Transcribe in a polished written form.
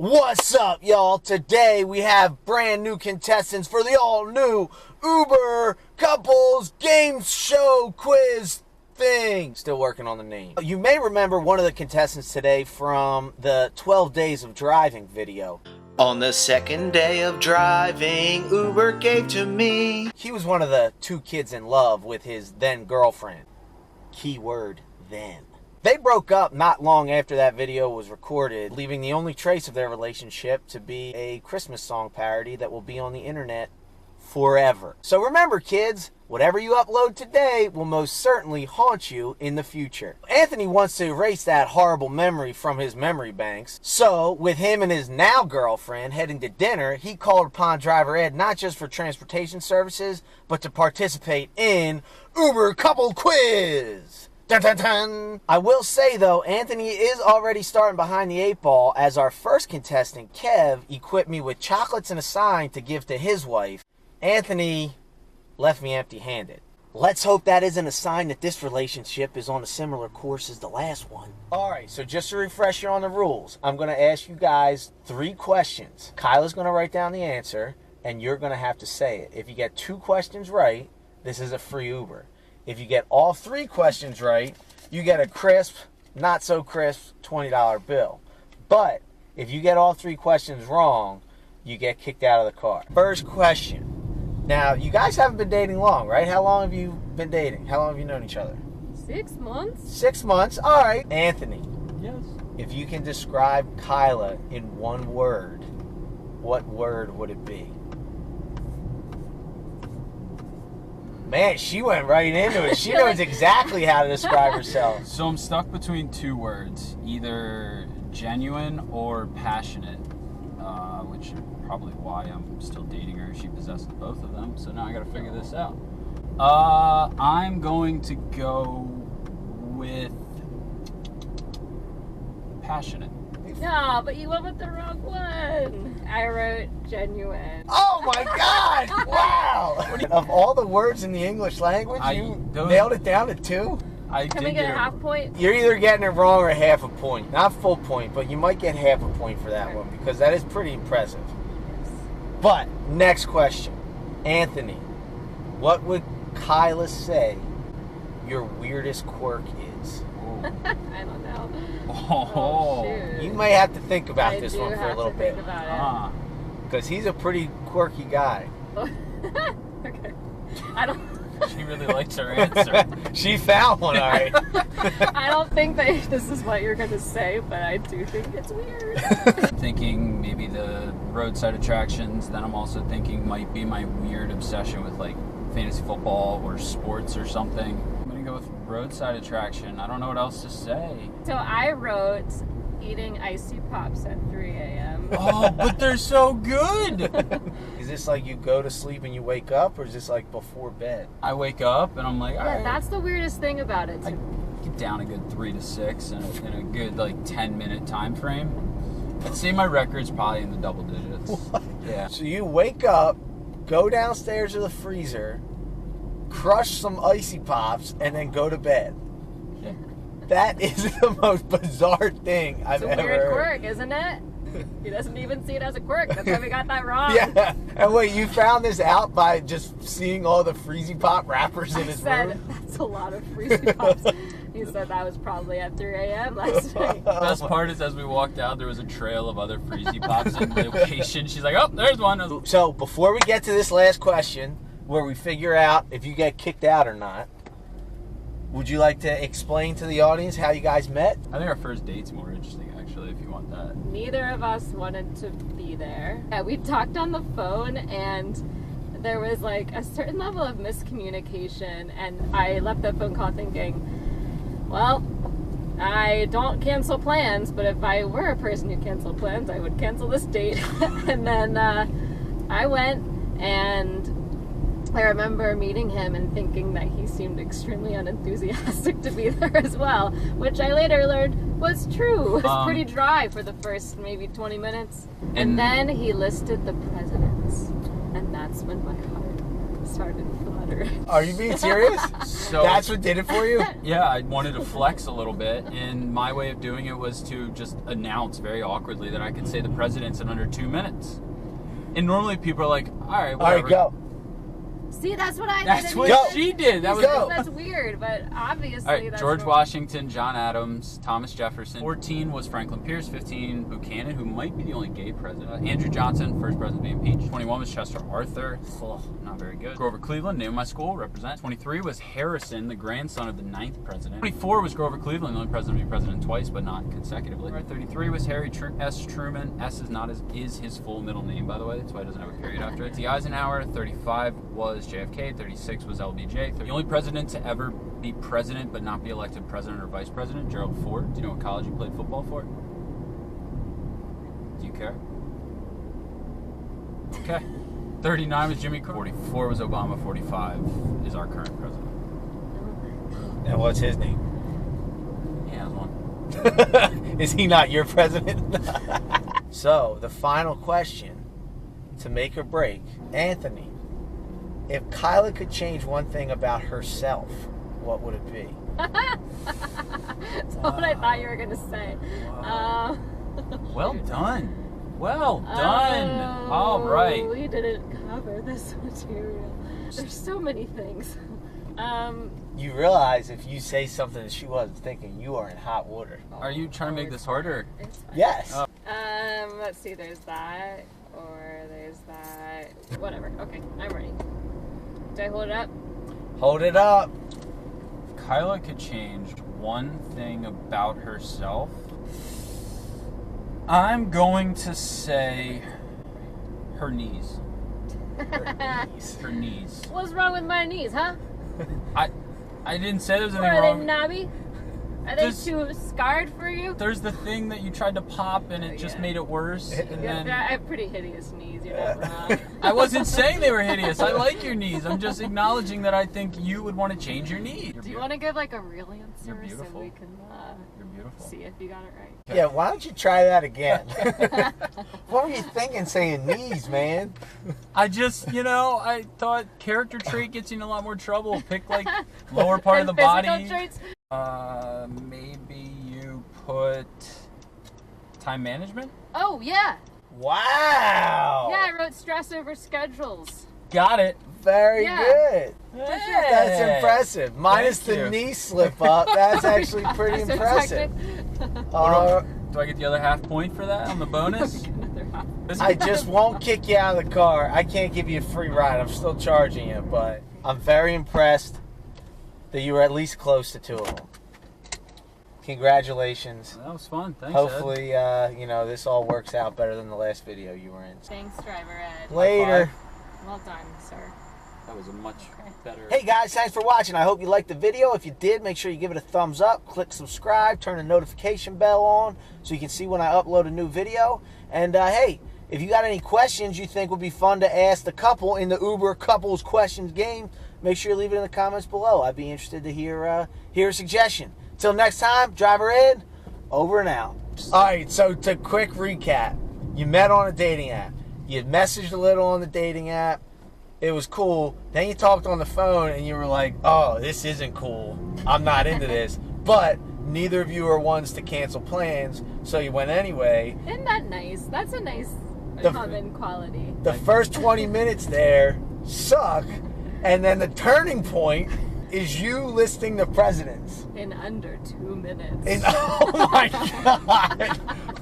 What's up, y'all? Today we have brand new contestants for the all-new Uber Couples Game Show Quiz thing. Still working on the name. You may remember one of the contestants today from the 12 Days of Driving video. On the second day of driving, Uber gave to me. He was one of the two kids in love with his then girlfriend. Keyword then. They broke up not long after that video was recorded, leaving the only trace of their relationship to be a Christmas song parody that will be on the internet forever. So remember, kids, whatever you upload today will most certainly haunt you in the future. Anthony wants to erase that horrible memory from his memory banks. So, with him and his now girlfriend heading to dinner, he called upon driver Ed not just for transportation services, but to participate in Uber Couple Quiz. Dun, dun, dun. I will say, though, Anthony is already starting behind the 8 ball, as our first contestant, Kev, equipped me with chocolates and a sign to give to his wife. Anthony left me empty-handed. Let's hope that isn't a sign that this relationship is on a similar course as the last one. Alright, so just to refresh you on the rules, I'm going to ask you guys 3 questions. Kyla's going to write down the answer, and you're going to have to say it. If you get 2 questions right, this is a free Uber. If you get all 3 questions right, you get a crisp, not so crisp $20 bill. But if you get all 3 questions wrong, you get kicked out of the car. First question. Now, you guys haven't been dating long, right? How long have you been dating? How long have you known each other? 6 months. 6 months? All right. Anthony. Yes. If you can describe Kyla in one word, what word would it be? Man, she went right into it. She knows exactly how to describe herself. So I'm stuck between 2 words, either genuine or passionate, which is probably why I'm still dating her. She possesses both of them, so now I gotta figure this out. I'm going to go with passionate. No, but you went with the wrong one. I wrote genuine. Oh my God! Wow! Of all the words in the English language, you nailed it down to 2? Can we get a half point? You're either getting it wrong or half a point. Not full point, but you might get half a point for that one because that is pretty impressive. But, next question. Anthony, what would Kyla say your weirdest quirk is? I don't know. Oh, shoot. You might have to think about this one for a little bit. Because he's a pretty quirky guy. Okay. I don't... She really likes her answer. She found one, all right. I don't think that this is what you're going to say, but I do think it's weird. Thinking maybe the roadside attractions. Then I'm also thinking might be my weird obsession with like fantasy football or sports or something. I'm going to go with roadside attraction. I don't know what else to say. So I wrote eating icy pops at 3 a.m. Oh, but they're so good. Is this like you go to sleep and you wake up, or is this like before bed? I wake up and I'm like, all right. That's the weirdest thing about it. I get down a good 3 to 6 in a good like 10-minute time frame. I'd say my record's probably in the double digits. What? Yeah. So you wake up, go downstairs to the freezer, crush some icy pops, and then go to bed. Yeah. That is the most bizarre thing I've ever heard. It's a weird quirk, isn't it? He doesn't even see it as a quirk. That's why we got that wrong. Yeah. And wait, you found this out by just seeing all the Freezy Pop wrappers in his room? That's a lot of Freezy Pops. He said that was probably at 3 a.m. last night. The best part is as we walked out, there was a trail of other Freezy Pops in location. She's like, oh, there's one. So before we get to this last question, where we figure out if you get kicked out or not, would you like to explain to the audience how you guys met? I think our first date's more interesting, actually, if you want that. Neither of us wanted to be there. Yeah, we talked on the phone, and there was like a certain level of miscommunication, and I left the phone call thinking, well, I don't cancel plans, but if I were a person who canceled plans, I would cancel this date. And then I went, and I remember meeting him and thinking that he seemed extremely unenthusiastic to be there as well, which I later learned was true. It was pretty dry for the first maybe 20 minutes. And then he listed the presidents, and that's when my heart started fluttering. Are you being serious? So That's what did it for you? yeah, I wanted to flex a little bit, and my way of doing it was to just announce very awkwardly that I could say the president's in under 2 minutes. And normally people are like, all right, whatever. All right, go. See, that's what I did. That's what Go. she did. That was Go. That's weird, but obviously all right. that's George what- Washington, John Adams, Thomas Jefferson. 14 was Franklin Pierce. 15, Buchanan, who might be the only gay president. Andrew Johnson, first president to be impeached. 21 was Chester Arthur. Oh, not very good. Grover Cleveland, name of my school, represent. 23 was Harrison, the grandson of the 9th president. 24 was Grover Cleveland, the only president to be president twice, but not consecutively. 33 was Harry S. Truman. S is his full middle name, by the way. That's why he doesn't have a period after it. T. Eisenhower. 35 was JFK. 36 was LBJ. The only president to ever be president but not be elected president or vice president, Gerald Ford. Do you know what college he played football for? Do you care? Okay. 39 was Jimmy Carter. 44 was Obama. 45 is our current president. And what's his name? Yeah, that's one. Is he not your president? So, the final question to make or break. Anthony, if Kyla could change one thing about herself, what would it be? That's what I thought you were gonna say. Well done. Well done. All right. We didn't cover this material. There's so many things. You realize if you say something that she wasn't thinking, you are in hot water. Are you trying to make this harder? It's fine. Yes. Let's see. There's that, or there's that. Whatever. Okay, I'm ready. Do I hold it up? Hold it up. If Kyla could change one thing about herself, I'm going to say her knees. Her knees. What's wrong with my knees, huh? I didn't say there was Or anything are they wrong. knobby? Are they Just- too scarred for you? There's the thing that you tried to pop and it just Yeah. made it worse. And Yeah, then I have pretty hideous knees. You're not wrong. I wasn't saying they were hideous. I like your knees. I'm just acknowledging that I think you would want to change your knee. Do you want to give like a real answer You're so beautiful. we can You're beautiful. see if you got it right? Yeah, why don't you try that again? What were you thinking saying knees, man? I just, I thought character trait gets you in a lot more trouble. Pick like lower part of the And physical body. traits? Maybe you put time management. Oh yeah, Wow. yeah. I wrote stress over schedules. Got it. Very Yeah. good. Hey. That's impressive. Minus Thank the you. knee slip up. That's actually pretty So impressive. technic- Do I get the other half point for that on the bonus? Another half. I just won't kick you out of the car. I can't give you a free ride. I'm still charging you, but I'm very impressed that you were at least close to 2 of them. Congratulations. That was fun. Thanks, Hopefully, this all works out better than the last video you were in. Thanks, driver Ed. Later. Well done, sir. Ed. That was a much better. Hey guys, thanks for watching. I hope you liked the video. If you did, make sure you give it a thumbs up, click subscribe, turn the notification bell on so you can see when I upload a new video. And hey, if you got any questions you think would be fun to ask the couple in the Uber Couples Questions game, make sure you leave it in the comments below. I'd be interested to hear a suggestion. Till next time, driver Ed, over and out. All right, so to quick recap, you met on a dating app. You messaged a little on the dating app. It was cool. Then you talked on the phone and you were like, oh, this isn't cool. I'm not into this. But neither of you are ones to cancel plans, so you went anyway. Isn't that nice? That's a nice The- common quality. The first 20 minutes there suck, and then the turning point is you listing the presidents. In under 2 minutes. And, oh my God.